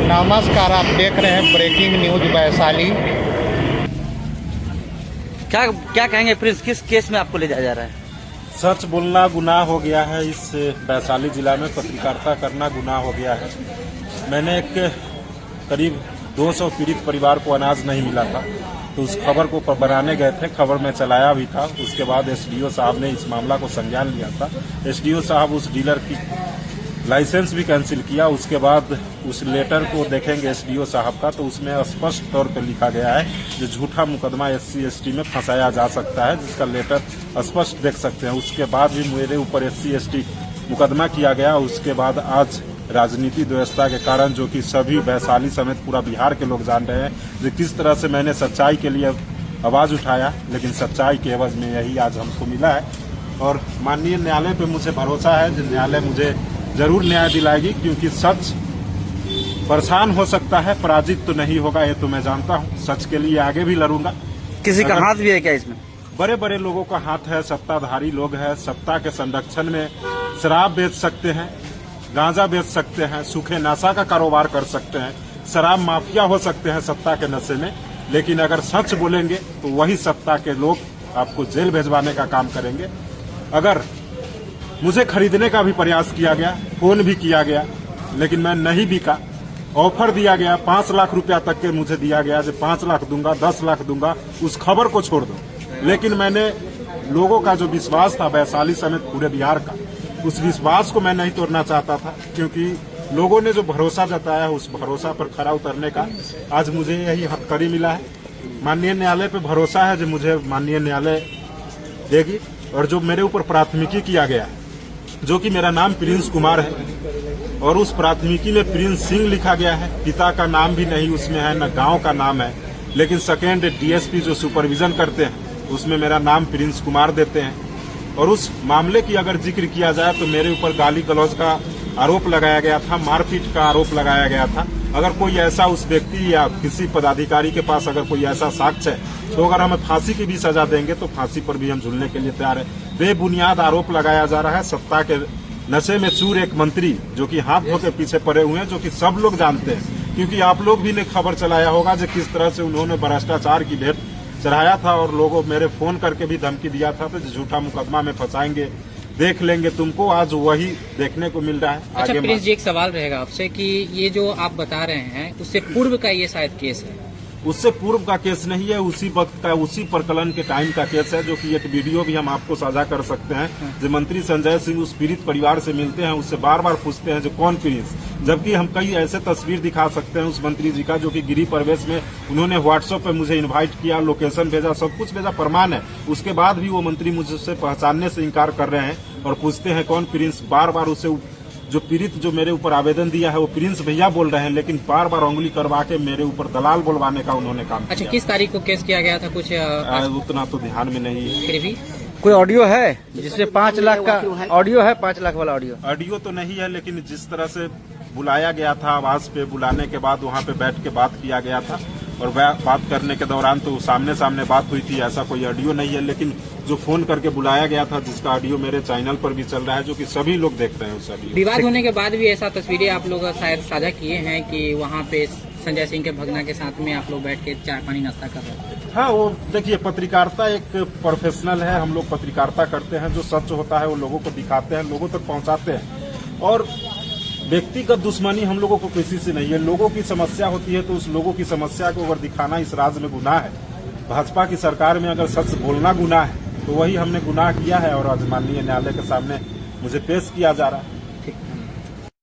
नमस्कार, आप देख रहे हैं ब्रेकिंग न्यूज वैशाली। क्या क्या कहेंगे प्रिंस, किस केस में आपको ले जाया जा रहा है? सच बोलना गुनाह हो गया है। इस वैशाली जिला में पत्रकारिता करना गुनाह हो गया है। मैंने एक करीब 200 पीड़ित परिवार को अनाज नहीं मिला था, तो उस खबर को बनाने गए थे। खबर में चलाया भी था। उसके बाद एसडीओ साहब ने इस मामला को संज्ञान लिया था। एसडीओ साहब उस डीलर की लाइसेंस भी कैंसिल किया। उसके बाद उस लेटर को देखेंगे एसडीओ साहब का, तो उसमें स्पष्ट तौर पर लिखा गया है जो झूठा मुकदमा SC ST में फंसाया जा सकता है, जिसका लेटर स्पष्ट देख सकते हैं। उसके बाद भी मेरे ऊपर SC ST मुकदमा किया गया। उसके बाद आज राजनीति व्यवस्था के कारण, जो कि सभी वैशाली समेत पूरा बिहार के लोग जान रहे हैं, जो किस तरह से मैंने सच्चाई के लिए आवाज उठाया, लेकिन सच्चाई के एवज में यही आज हमको मिला है। और माननीय न्यायालय पे मुझे भरोसा है कि न्यायालय मुझे जरूर न्याय दिलाएगी, क्योंकि सच परेशान हो सकता है, पराजित तो नहीं होगा, ये तो मैं जानता हूँ। सच के लिए आगे भी लड़ूंगा। किसी का हाथ भी है क्या इसमें? बड़े बड़े लोगों का हाथ है, सत्ताधारी लोग हैं। सत्ता के संरक्षण में शराब बेच सकते हैं, गांजा बेच सकते हैं, सूखे नशा का कारोबार कर सकते हैं, शराब माफिया हो सकते हैं सत्ता के नशे में। लेकिन अगर सच बोलेंगे तो वही सत्ता के लोग आपको जेल भेजवाने का काम करेंगे। अगर मुझे खरीदने का भी प्रयास किया गया, फोन भी किया गया, लेकिन मैं नहीं बिका। ऑफर दिया गया 5 लाख रुपया तक के मुझे दिया गया, जो 5 लाख दूंगा, 10 लाख दूंगा, उस खबर को छोड़ दो। लेकिन मैंने लोगों का जो विश्वास था वैशाली समेत पूरे बिहार का, उस विश्वास को मैं नहीं तोड़ना चाहता था, क्योंकि लोगों ने जो भरोसा जताया है उस भरोसा पर खरा उतरने का आज मुझे यही हथकड़ी मिला है। माननीय न्यायालय पे भरोसा है जो मुझे माननीय न्यायालय देगी। और जो मेरे ऊपर प्राथमिकी किया गया, जो कि मेरा नाम प्रिंस कुमार है, और उस प्राथमिकी में प्रिंस सिंह लिखा गया है, पिता का नाम भी नहीं उसमें है, न गांव का नाम है। लेकिन सेकेंड DSP जो सुपरविजन करते हैं उसमें मेरा नाम प्रिंस कुमार देते हैं। और उस मामले की अगर जिक्र किया जाए तो मेरे ऊपर गाली गलौज का आरोप लगाया गया था, मारपीट का आरोप लगाया गया था। अगर कोई ऐसा उस व्यक्ति या किसी पदाधिकारी के पास अगर कोई ऐसा साक्ष्य है, तो अगर हमें फांसी की भी सजा देंगे तो फांसी पर भी हम झूलने के लिए तैयार है। बेबुनियाद आरोप लगाया जा रहा है। सत्ता के नशे में चूर एक मंत्री जो कि हाथ धो के पीछे पड़े हुए हैं, जो कि सब लोग जानते हैं, क्योंकि आप लोग भी ने खबर चलाया होगा जो किस तरह से उन्होंने भ्रष्टाचार की भेंट चढ़ाया था। और लोगों मेरे फोन करके भी धमकी दिया था तो झूठा मुकदमा में फंसाएंगे, देख लेंगे तुमको। आज वही देखने को मिल रहा है। अच्छा प्रिंस जी, एक सवाल रहेगा आपसे कि ये जो आप बता रहे हैं उससे पूर्व का ये शायद केस है? उससे पूर्व का केस नहीं है, उसी वक्त का, उसी प्रकलन के टाइम का केस है, जो कि एक वीडियो भी हम आपको साझा कर सकते हैं। जो मंत्री संजय सिंह उस पीड़ित परिवार से मिलते हैं, उससे बार बार पूछते हैं जो कौन प्रिंस, जबकि हम कई ऐसे तस्वीर दिखा सकते हैं उस मंत्री जी का, जो कि गिरी प्रवेश में उन्होंने व्हाट्सएप पे मुझे इन्वाइट किया, लोकेशन भेजा, सब कुछ भेजा, प्रमाण है। उसके बाद भी वो मंत्री मुझसे पहचानने से इनकार कर रहे हैं और पूछते हैं कौन प्रिंस। बार बार उसे जो पीड़ित जो मेरे ऊपर आवेदन दिया है वो प्रिंस भैया बोल रहे हैं, लेकिन बार बार उंगली करवा के मेरे ऊपर दलाल बोलवाने का उन्होंने काम किया। अच्छा, किस तारीख को केस किया गया था कुछ उतना तो ध्यान में नहीं है। फिर भी कोई ऑडियो है जिसमें 5 लाख का ऑडियो है? 5 लाख वाला ऑडियो तो नहीं है, लेकिन जिस तरह से बुलाया गया था आवाज पे, बुलाने के बाद वहाँ पे बैठ के बात किया गया था, और बात करने के दौरान तो सामने सामने बात हुई थी, ऐसा कोई ऑडियो नहीं है। लेकिन जो फोन करके बुलाया गया था, जिसका ऑडियो मेरे चैनल पर भी चल रहा है, जो कि सभी लोग देख रहे हैं उस ऑडियो। विवाद होने के बाद भी ऐसा तस्वीरें आप लोग शायद साझा किए हैं कि वहाँ पे संजय सिंह के भगना के साथ में आप लोग बैठ के चाय पानी नाश्ता कर रहे हैं? हाँ, वो देखिए, पत्रकारिता एक प्रोफेशनल है। हम लोग पत्रकारिता करते हैं, जो सच होता है वो लोगों को दिखाते हैं, लोगों तक पहुँचाते हैं। और व्यक्तिगत दुश्मनी हम लोगों को किसी से नहीं है। लोगों की समस्या होती है तो उस लोगों की समस्या को अगर दिखाना इस राज्य में गुनाह है। भाजपा की सरकार में अगर सच बोलना गुनाह है तो वही हमने गुनाह किया है, और आज माननीय न्यायालय के सामने मुझे पेश किया जा रहा है।